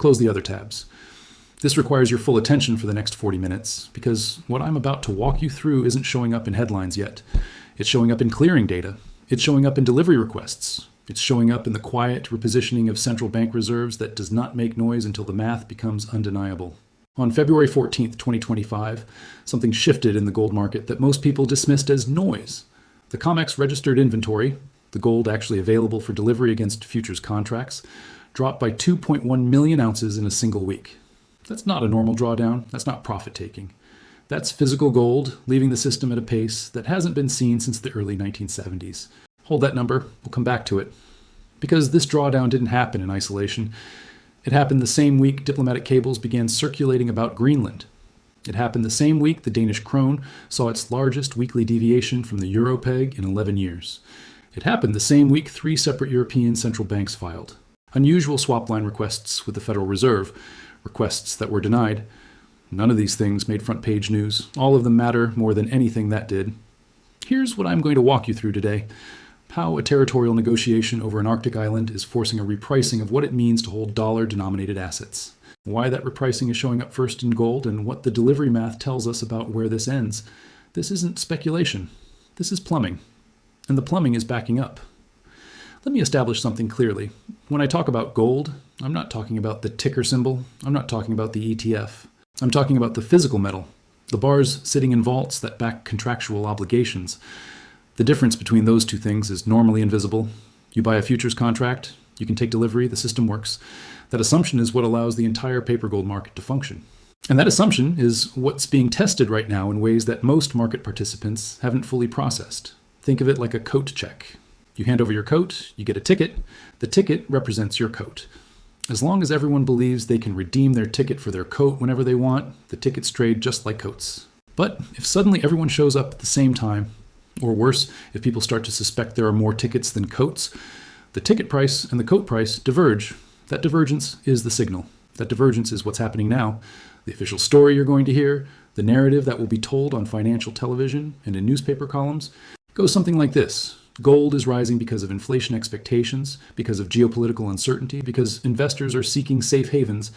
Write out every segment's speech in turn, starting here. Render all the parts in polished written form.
Close the other tabs. This requires your full attention for the next 40 minutes, because what I'm about to walk you through isn't showing up in headlines yet. It's showing up in clearing data. It's showing up in delivery requests. It's showing up in the quiet repositioning of central bank reserves that does not make noise until the math becomes undeniable. On February 14th, 2025, something shifted in the gold market that most people dismissed as noise. The COMEX registered inventory, the gold actually available for delivery against futures contracts, dropped by 2.1 million ounces in a single week. That's not a normal drawdown. That's not profit-taking. That's physical gold leaving the system at a pace that hasn't been seen since the early 1970s. Hold that number. We'll come back to it. Because this drawdown didn't happen in isolation. It happened the same week diplomatic cables began circulating about Greenland. It happened the same week the Danish krone saw its largest weekly deviation from the euro peg in 11 years. It happened the same week 3 separate European central banks filed unusual swap line requests with the Federal Reserve, requests that were denied. None of these things made front page news. All of them matter more than anything that did. Here's what I'm going to walk you through today. How a territorial negotiation over an Arctic island is forcing a repricing of what it means to hold dollar-denominated assets. Why that repricing is showing up first in gold, and what the delivery math tells us about where this ends. This isn't speculation. This is plumbing. And the plumbing is backing up. Let me establish something clearly. When I talk about gold, I'm not talking about the ticker symbol. I'm not talking about the ETF. I'm talking about the physical metal, the bars sitting in vaults that back contractual obligations. The difference between those two things is normally invisible. You buy a futures contract, you can take delivery, the system works. That assumption is what allows the entire paper gold market to function. And that assumption is what's being tested right now in ways that most market participants haven't fully processed. Think of it like a coat check. You hand over your coat, you get a ticket. The ticket represents your coat. As long as everyone believes they can redeem their ticket for their coat whenever they want, the tickets trade just like coats. But if suddenly everyone shows up at the same time, or worse, if people start to suspect there are more tickets than coats, the ticket price and the coat price diverge. That divergence is the signal. That divergence is what's happening now. The official story you're going to hear, the narrative that will be told on financial television and in newspaper columns, goes something like this. Gold is rising because of inflation expectations, because of geopolitical uncertainty, because investors are seeking safe havens.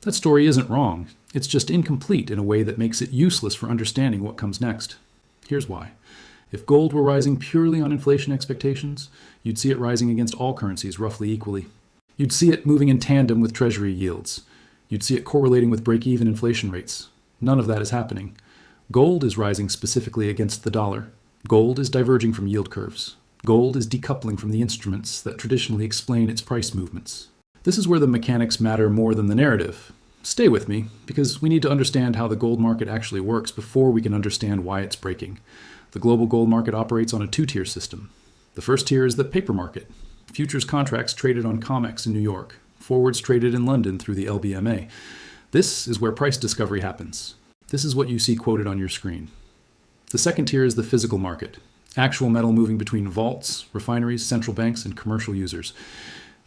That story isn't wrong. It's just incomplete in a way that makes it useless for understanding what comes next. Here's why. If gold were rising purely on inflation expectations, you'd see it rising against all currencies roughly equally. You'd see it moving in tandem with treasury yields. You'd see it correlating with break-even inflation rates. None of that is happening. Gold is rising specifically against the dollar. Gold is diverging from yield curves. Gold is decoupling from the instruments that traditionally explain its price movements. This is where the mechanics matter more than the narrative. Stay with me, because we need to understand how the gold market actually works before we can understand why it's breaking. The global gold market operates on a 2-tier system. The first tier is the paper market. Futures contracts traded on COMEX in New York. Forwards traded in London through the LBMA. This is where price discovery happens. This is what you see quoted on your screen. The second tier is the physical market. Actual metal moving between vaults, refineries, central banks, and commercial users.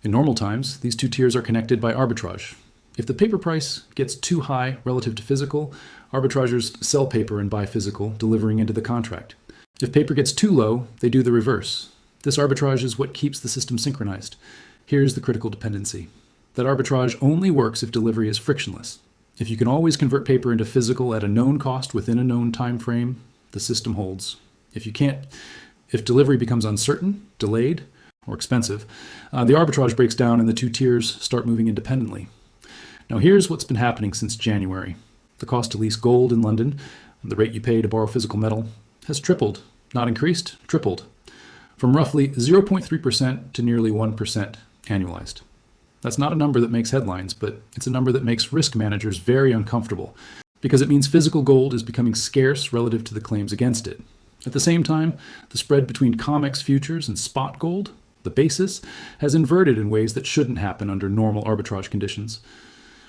In normal times, these 2 tiers are connected by arbitrage. If the paper price gets too high relative to physical, arbitrageurs sell paper and buy physical, delivering into the contract. If paper gets too low, they do the reverse. This arbitrage is what keeps the system synchronized. Here's the critical dependency. That arbitrage only works if delivery is frictionless. If you can always convert paper into physical at a known cost within a known time frame, the system holds. If you can't, if delivery becomes uncertain, delayed, or expensive, the arbitrage breaks down and the 2 tiers start moving independently. Now here's what's been happening since January. The cost to lease gold in London, the rate you pay to borrow physical metal, has tripled. Not increased, tripled. From roughly 0.3% to nearly 1% annualized. That's not a number that makes headlines, but it's a number that makes risk managers very uncomfortable, because it means physical gold is becoming scarce relative to the claims against it. At the same time, the spread between COMEX futures and spot gold, the basis, has inverted in ways that shouldn't happen under normal arbitrage conditions.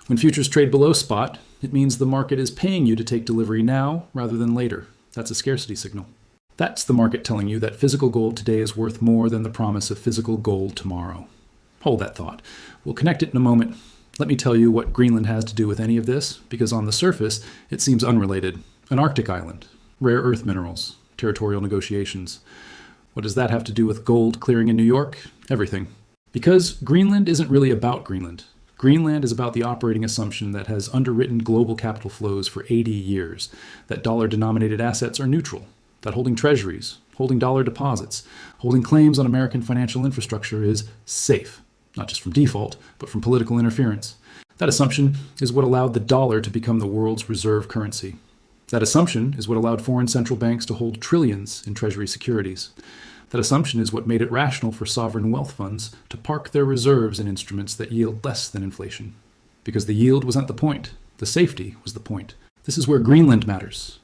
When futures trade below spot, it means the market is paying you to take delivery now rather than later. That's a scarcity signal. That's the market telling you that physical gold today is worth more than the promise of physical gold tomorrow. Hold that thought. We'll connect it in a moment. Let me tell you what Greenland has to do with any of this, because on the surface, it seems unrelated. An Arctic island, rare earth minerals, territorial negotiations. What does that have to do with gold clearing in New York? Everything. Because Greenland isn't really about Greenland. Greenland is about the operating assumption that has underwritten global capital flows for 80 years, that dollar-denominated assets are neutral, that holding treasuries, holding dollar deposits, holding claims on American financial infrastructure is safe, not just from default, but from political interference. That assumption is what allowed the dollar to become the world's reserve currency. That assumption is what allowed foreign central banks to hold trillions in treasury securities. That assumption is what made it rational for sovereign wealth funds to park their reserves in instruments that yield less than inflation. Because the yield wasn't the point, the safety was the point. This is where Greenland matters.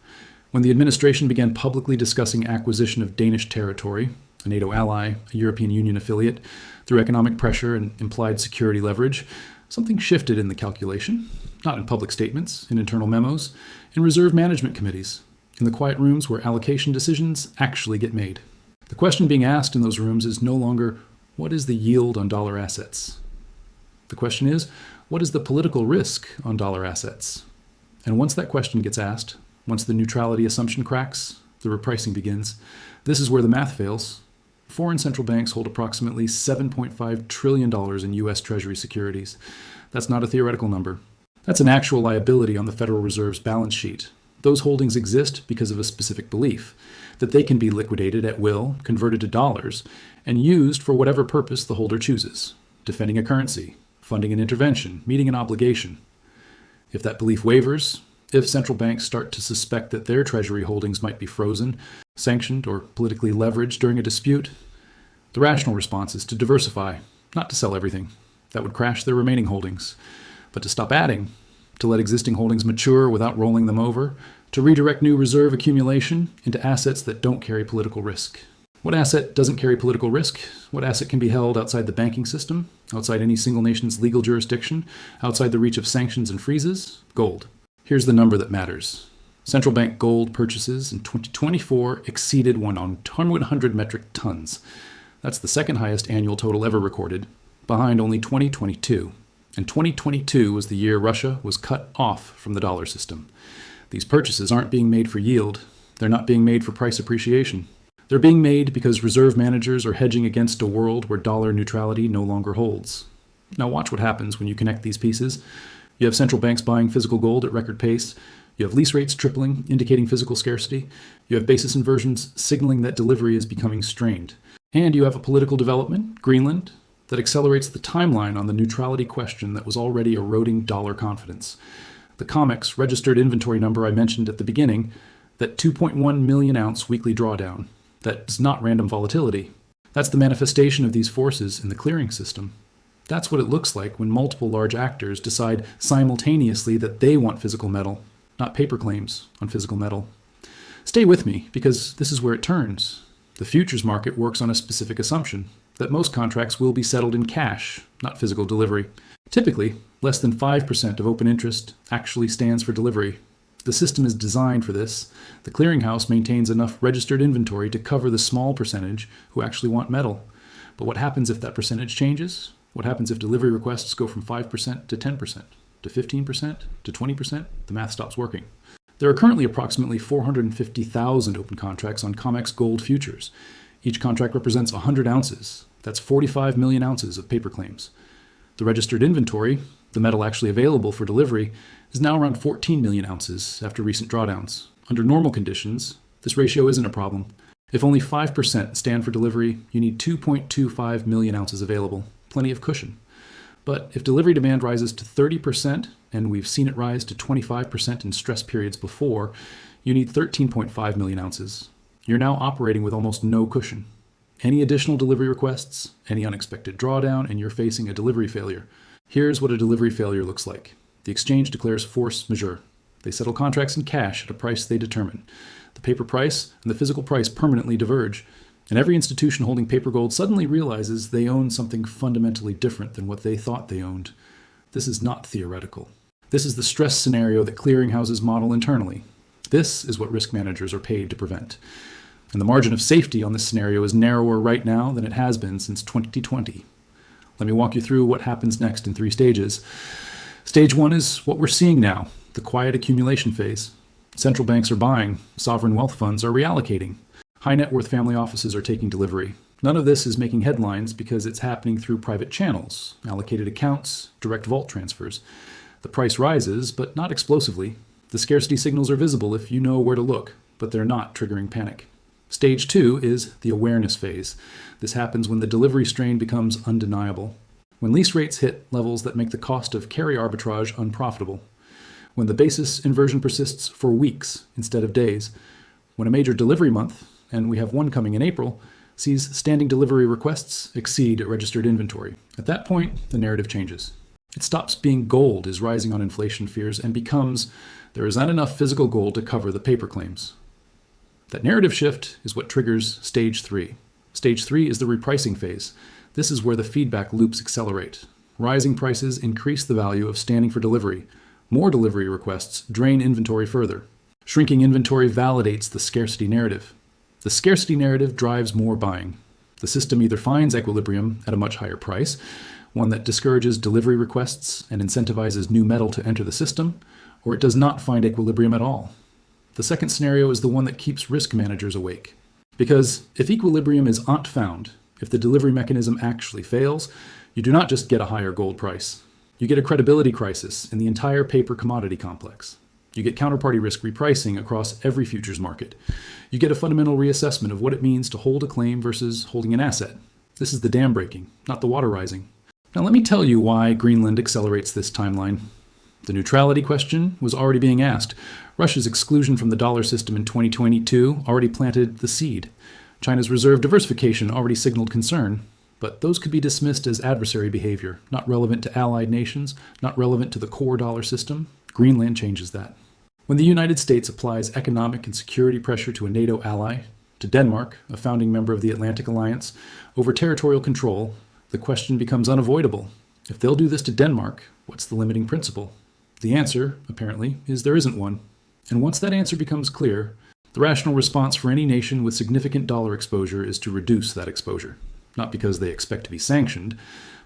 When the administration began publicly discussing acquisition of Danish territory, a NATO ally, a European Union affiliate, through economic pressure and implied security leverage, something shifted in the calculation, not in public statements, in internal memos, in reserve management committees, in the quiet rooms where allocation decisions actually get made. The question being asked in those rooms is no longer, what is the yield on dollar assets? The question is, what is the political risk on dollar assets? And once that question gets asked, once the neutrality assumption cracks, the repricing begins. This is where the math fails. Foreign central banks hold approximately $7.5 trillion in U.S. Treasury securities. That's not a theoretical number. That's an actual liability on the Federal Reserve's balance sheet. Those holdings exist because of a specific belief that they can be liquidated at will, converted to dollars, and used for whatever purpose the holder chooses, defending a currency, funding an intervention, meeting an obligation. If that belief wavers, if central banks start to suspect that their treasury holdings might be frozen, sanctioned, or politically leveraged during a dispute, the rational response is to diversify, not to sell everything. That would crash their remaining holdings, but to stop adding, to let existing holdings mature without rolling them over, to redirect new reserve accumulation into assets that don't carry political risk. What asset doesn't carry political risk? What asset can be held outside the banking system, outside any single nation's legal jurisdiction, outside the reach of sanctions and freezes? Gold. Here's the number that matters. Central bank gold purchases in 2024 exceeded 100 metric tons. That's the second highest annual total ever recorded, behind only 2022. And 2022 was the year Russia was cut off from the dollar system. These purchases aren't being made for yield. They're not being made for price appreciation. They're being made because reserve managers are hedging against a world where dollar neutrality no longer holds. Now watch what happens when you connect these pieces. You have central banks buying physical gold at record pace. You have lease rates tripling, indicating physical scarcity. You have basis inversions signaling that delivery is becoming strained. And you have a political development, Greenland, that accelerates the timeline on the neutrality question that was already eroding dollar confidence. The COMEX registered inventory number I mentioned at the beginning, that 2.1 million ounce weekly drawdown. That's not random volatility. That's the manifestation of these forces in the clearing system. That's what it looks like when multiple large actors decide simultaneously that they want physical metal, not paper claims on physical metal. Stay with me, because this is where it turns. The futures market works on a specific assumption, that most contracts will be settled in cash, not physical delivery. Typically, less than 5% of open interest actually stands for delivery. The system is designed for this. The clearinghouse maintains enough registered inventory to cover the small percentage who actually want metal. But what happens if that percentage changes? What happens if delivery requests go from 5% to 10%, to 15%, to 20%? The math stops working. There are currently approximately 450,000 open contracts on COMEX gold futures. Each contract represents 100 ounces. That's 45 million ounces of paper claims. The registered inventory, the metal actually available for delivery, is now around 14 million ounces after recent drawdowns. Under normal conditions, this ratio isn't a problem. If only 5% stand for delivery, you need 2.25 million ounces available, plenty of cushion. But if delivery demand rises to 30%, and we've seen it rise to 25% in stress periods before, you need 13.5 million ounces. You're now operating with almost no cushion. Any additional delivery requests, any unexpected drawdown, and you're facing a delivery failure. Here's what a delivery failure looks like. The exchange declares force majeure. They settle contracts in cash at a price they determine. The paper price and the physical price permanently diverge, and every institution holding paper gold suddenly realizes they own something fundamentally different than what they thought they owned. This is not theoretical. This is the stress scenario that clearinghouses model internally. This is what risk managers are paid to prevent. And the margin of safety on this scenario is narrower right now than it has been since 2020. Let me walk you through what happens next in 3 stages. Stage 1 is what we're seeing now, the quiet accumulation phase. Central banks are buying, sovereign wealth funds are reallocating. High net worth family offices are taking delivery. None of this is making headlines because it's happening through private channels, allocated accounts, direct vault transfers. The price rises, but not explosively. The scarcity signals are visible if you know where to look, but they're not triggering panic. Stage 2 is the awareness phase. This happens when the delivery strain becomes undeniable. When lease rates hit levels that make the cost of carry arbitrage unprofitable. When the basis inversion persists for weeks instead of days. When a major delivery month, and we have one coming in April, sees standing delivery requests exceed registered inventory. At that point, the narrative changes. It stops being gold is rising on inflation fears and becomes there is not enough physical gold to cover the paper claims. That narrative shift is what triggers stage 3. Stage 3 is the repricing phase. This is where the feedback loops accelerate. Rising prices increase the value of standing for delivery. More delivery requests drain inventory further. Shrinking inventory validates the scarcity narrative. The scarcity narrative drives more buying. The system either finds equilibrium at a much higher price, one that discourages delivery requests and incentivizes new metal to enter the system, or it does not find equilibrium at all. The second scenario is the one that keeps risk managers awake. Because if equilibrium is not found, if the delivery mechanism actually fails, you do not just get a higher gold price. You get a credibility crisis in the entire paper commodity complex. You get counterparty risk repricing across every futures market. You get a fundamental reassessment of what it means to hold a claim versus holding an asset. This is the dam breaking, not the water rising. Now let me tell you why Greenland accelerates this timeline. The neutrality question was already being asked. Russia's exclusion from the dollar system in 2022 already planted the seed. China's reserve diversification already signaled concern. But those could be dismissed as adversary behavior, not relevant to allied nations, not relevant to the core dollar system. Greenland changes that. When the United States applies economic and security pressure to a NATO ally, to Denmark, a founding member of the Atlantic Alliance, over territorial control, the question becomes unavoidable. If they'll do this to Denmark, what's the limiting principle? The answer, apparently, is there isn't one. And once that answer becomes clear, the rational response for any nation with significant dollar exposure is to reduce that exposure. Not because they expect to be sanctioned,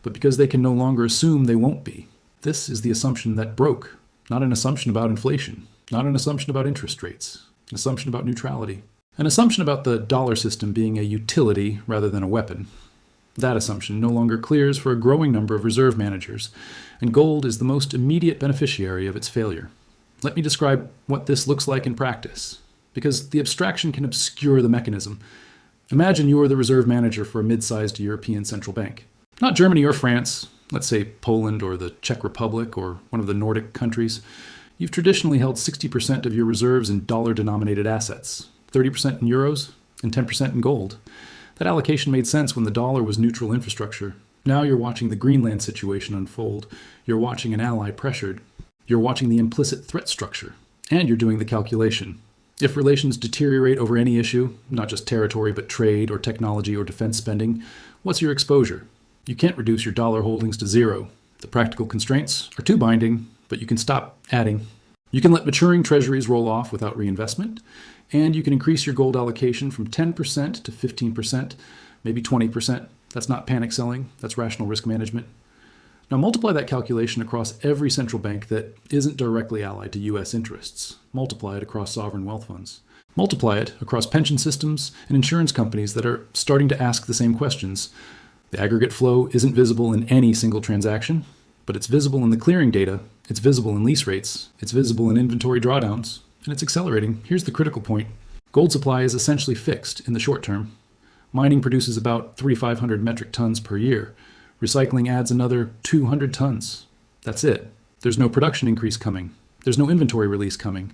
but because they can no longer assume they won't be. This is the assumption that broke, not an assumption about inflation, not an assumption about interest rates, an assumption about neutrality, an assumption about the dollar system being a utility rather than a weapon. That assumption no longer clears for a growing number of reserve managers, and gold is the most immediate beneficiary of its failure. Let me describe what this looks like in practice, because the abstraction can obscure the mechanism. Imagine you are the reserve manager for a mid-sized European central bank. Not Germany or France, let's say Poland or the Czech Republic or one of the Nordic countries. You've traditionally held 60% of your reserves in dollar-denominated assets, 30% in euros, and 10% in gold. That allocation made sense when the dollar was neutral infrastructure. Now you're watching the Greenland situation unfold. You're watching an ally pressured. You're watching the implicit threat structure. And you're doing the calculation. If relations deteriorate over any issue, not just territory but trade or technology or defense spending, what's your exposure? You can't reduce your dollar holdings to zero. The practical constraints are too binding, but you can stop adding. You can let maturing treasuries roll off without reinvestment, and you can increase your gold allocation from 10% to 15%, maybe 20%. That's not panic selling, that's rational risk management. Now multiply that calculation across every central bank that isn't directly allied to US interests. Multiply it across sovereign wealth funds. Multiply it across pension systems and insurance companies that are starting to ask the same questions. The aggregate flow isn't visible in any single transaction, but it's visible in the clearing data, it's visible in lease rates, it's visible in inventory drawdowns, and it's accelerating. Here's the critical point. Gold supply is essentially fixed in the short term. Mining produces about 3,500 metric tons per year. Recycling adds another 200 tons. That's it. There's no production increase coming. There's no inventory release coming.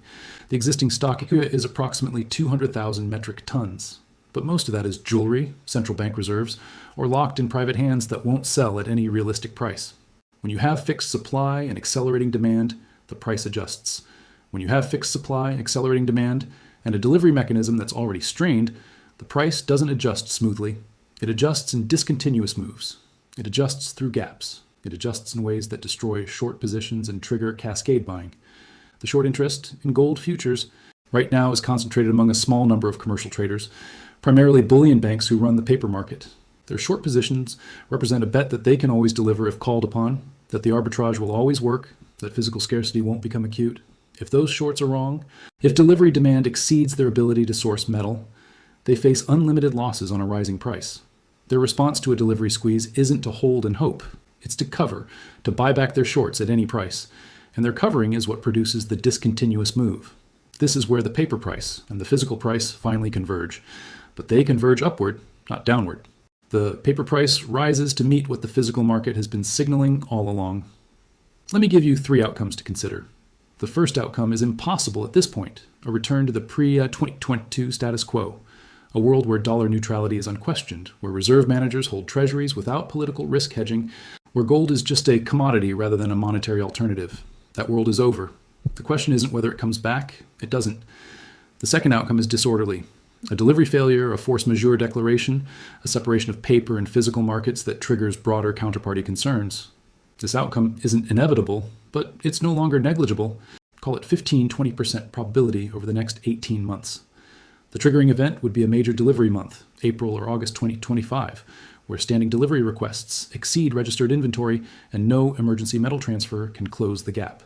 The existing stock is approximately 200,000 metric tons. But most of that is jewelry, central bank reserves, or locked in private hands that won't sell at any realistic price. When you have fixed supply and accelerating demand, the price adjusts. When you have fixed supply, accelerating demand, and a delivery mechanism that's already strained, the price doesn't adjust smoothly. It adjusts in discontinuous moves. It adjusts through gaps. It adjusts in ways that destroy short positions and trigger cascade buying. The short interest in gold futures right now is concentrated among a small number of commercial traders, primarily bullion banks who run the paper market. Their short positions represent a bet that they can always deliver if called upon, that the arbitrage will always work, that physical scarcity won't become acute. If those shorts are wrong, if delivery demand exceeds their ability to source metal, they face unlimited losses on a rising price. Their response to a delivery squeeze isn't to hold and hope. It's to cover, to buy back their shorts at any price. And their covering is what produces the discontinuous move. This is where the paper price and the physical price finally converge. But they converge upward, not downward. The paper price rises to meet what the physical market has been signaling all along. Let me give you 3 outcomes to consider. The first outcome is impossible at this point, a return to the pre-2022 status quo, a world where dollar neutrality is unquestioned, where reserve managers hold treasuries without political risk hedging, where gold is just a commodity rather than a monetary alternative. That world is over. The question isn't whether it comes back. It doesn't. The second outcome is disorderly. A delivery failure, a force majeure declaration, a separation of paper and physical markets that triggers broader counterparty concerns. This outcome isn't inevitable, but it's no longer negligible. Call it 15-20% probability over the next 18 months. The triggering event would be a major delivery month, April or August 2025, where standing delivery requests exceed registered inventory and no emergency metal transfer can close the gap.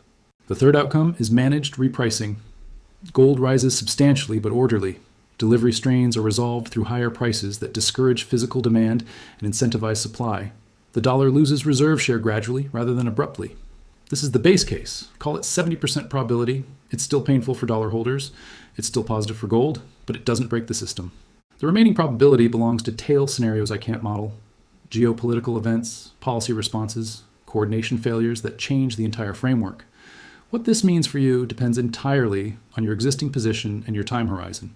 The third outcome is managed repricing. Gold rises substantially but orderly. Delivery strains are resolved through higher prices that discourage physical demand and incentivize supply. The dollar loses reserve share gradually rather than abruptly. This is the base case. Call it 70% probability. It's still painful for dollar holders. It's still positive for gold, but it doesn't break the system. The remaining probability belongs to tail scenarios I can't model. Geopolitical events, policy responses, coordination failures that change the entire framework. What this means for you depends entirely on your existing position and your time horizon.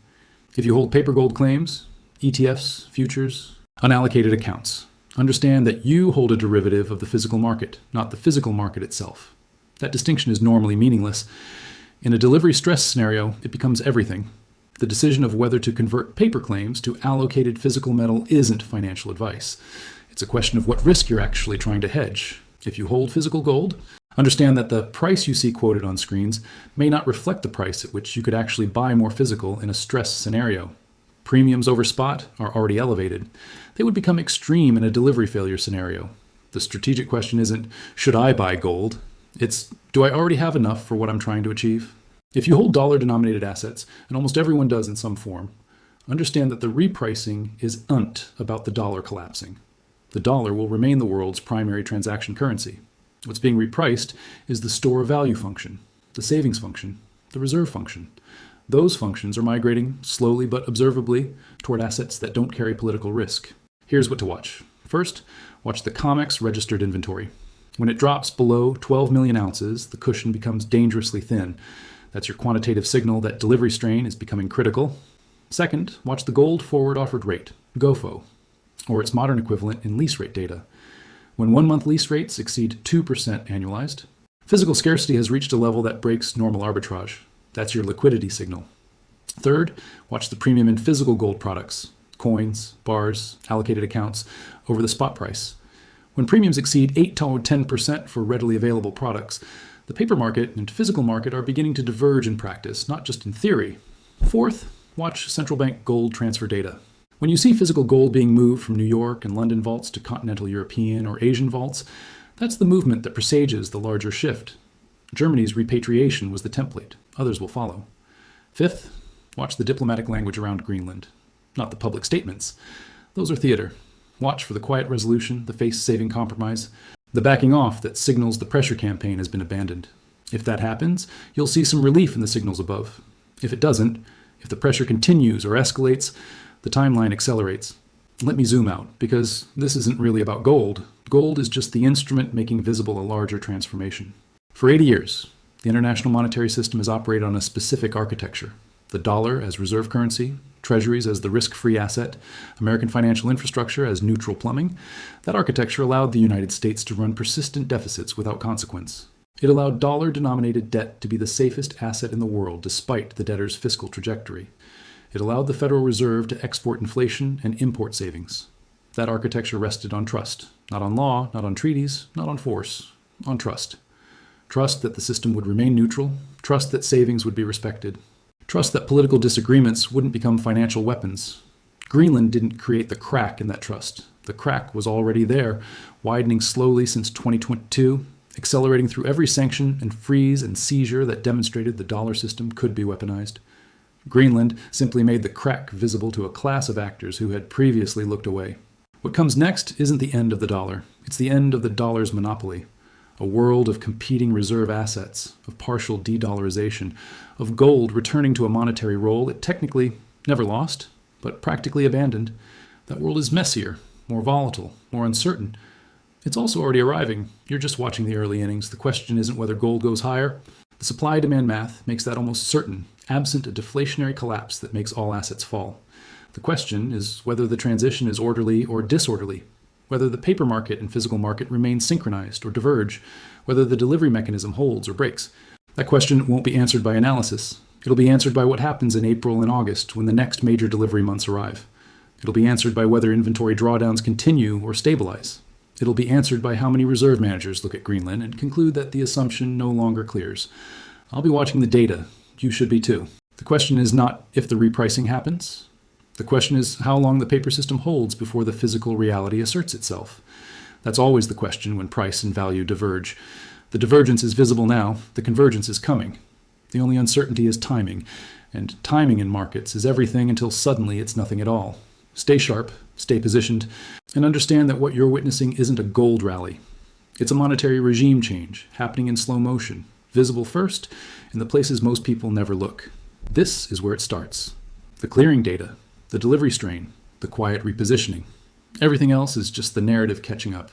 If you hold paper gold claims, ETFs, futures, unallocated accounts, understand that you hold a derivative of the physical market, not the physical market itself. That distinction is normally meaningless. In a delivery stress scenario, it becomes everything. The decision of whether to convert paper claims to allocated physical metal isn't financial advice. It's a question of what risk you're actually trying to hedge. If you hold physical gold, understand that the price you see quoted on screens may not reflect the price at which you could actually buy more physical in a stress scenario. Premiums over spot are already elevated. They would become extreme in a delivery failure scenario. The strategic question isn't, should I buy gold? It's, do I already have enough for what I'm trying to achieve? If you hold dollar-denominated assets, and almost everyone does in some form, understand that the repricing is about the dollar collapsing. The dollar will remain the world's primary transaction currency. What's being repriced is the store of value function, the savings function, the reserve function. Those functions are migrating slowly but observably toward assets that don't carry political risk. Here's what to watch. First, watch the COMEX registered inventory. When it drops below 12 million ounces, the cushion becomes dangerously thin. That's your quantitative signal that delivery strain is becoming critical. Second, watch the gold forward offered rate, GOFO, or its modern equivalent in lease rate data. When 1-month lease rates exceed 2% annualized, physical scarcity has reached a level that breaks normal arbitrage. That's your liquidity signal. Third, watch the premium in physical gold products, coins, bars, allocated accounts, over the spot price. When premiums exceed 8 to 10% for readily available products, the paper market and physical market are beginning to diverge in practice, not just in theory. Fourth, watch central bank gold transfer data. When you see physical gold being moved from New York and London vaults to continental European or Asian vaults, that's the movement that presages the larger shift. Germany's repatriation was the template. Others will follow. Fifth, watch the diplomatic language around Greenland, not the public statements. Those are theater. Watch for the quiet resolution, the face-saving compromise, the backing off that signals the pressure campaign has been abandoned. If that happens, you'll see some relief in the signals above. If it doesn't, if the pressure continues or escalates, the timeline accelerates. Let me zoom out, because this isn't really about gold. Gold is just the instrument making visible a larger transformation. For 80 years, the international monetary system has operated on a specific architecture. The dollar as reserve currency, treasuries as the risk-free asset, American financial infrastructure as neutral plumbing. That architecture allowed the United States to run persistent deficits without consequence. It allowed dollar-denominated debt to be the safest asset in the world despite the debtor's fiscal trajectory. It allowed the Federal Reserve to export inflation and import savings. That architecture rested on trust, not on law, not on treaties, not on force, on trust. Trust that the system would remain neutral, trust that savings would be respected, trust that political disagreements wouldn't become financial weapons. Greenland didn't create the crack in that trust. The crack was already there, widening slowly since 2022, accelerating through every sanction and freeze and seizure that demonstrated the dollar system could be weaponized. Greenland simply made the crack visible to a class of actors who had previously looked away. What comes next isn't the end of the dollar. It's the end of the dollar's monopoly. A world of competing reserve assets, of partial de-dollarization, of gold returning to a monetary role it technically never lost, but practically abandoned. That world is messier, more volatile, more uncertain. It's also already arriving. You're just watching the early innings. The question isn't whether gold goes higher. The supply-demand math makes that almost certain, absent a deflationary collapse that makes all assets fall. The question is whether the transition is orderly or disorderly, whether the paper market and physical market remain synchronized or diverge, whether the delivery mechanism holds or breaks. That question won't be answered by analysis. It'll be answered by what happens in April and August when the next major delivery months arrive. It'll be answered by whether inventory drawdowns continue or stabilize. It'll be answered by how many reserve managers look at Greenland and conclude that the assumption no longer clears. I'll be watching the data. You should be too. The question is not if the repricing happens. The question is how long the paper system holds before the physical reality asserts itself. That's always the question when price and value diverge. The divergence is visible now. The convergence is coming. The only uncertainty is timing. And timing in markets is everything until suddenly it's nothing at all. Stay sharp, stay positioned, and understand that what you're witnessing isn't a gold rally. It's a monetary regime change happening in slow motion, visible first in the places most people never look. This is where it starts. The clearing data, the delivery strain, the quiet repositioning. Everything else is just the narrative catching up.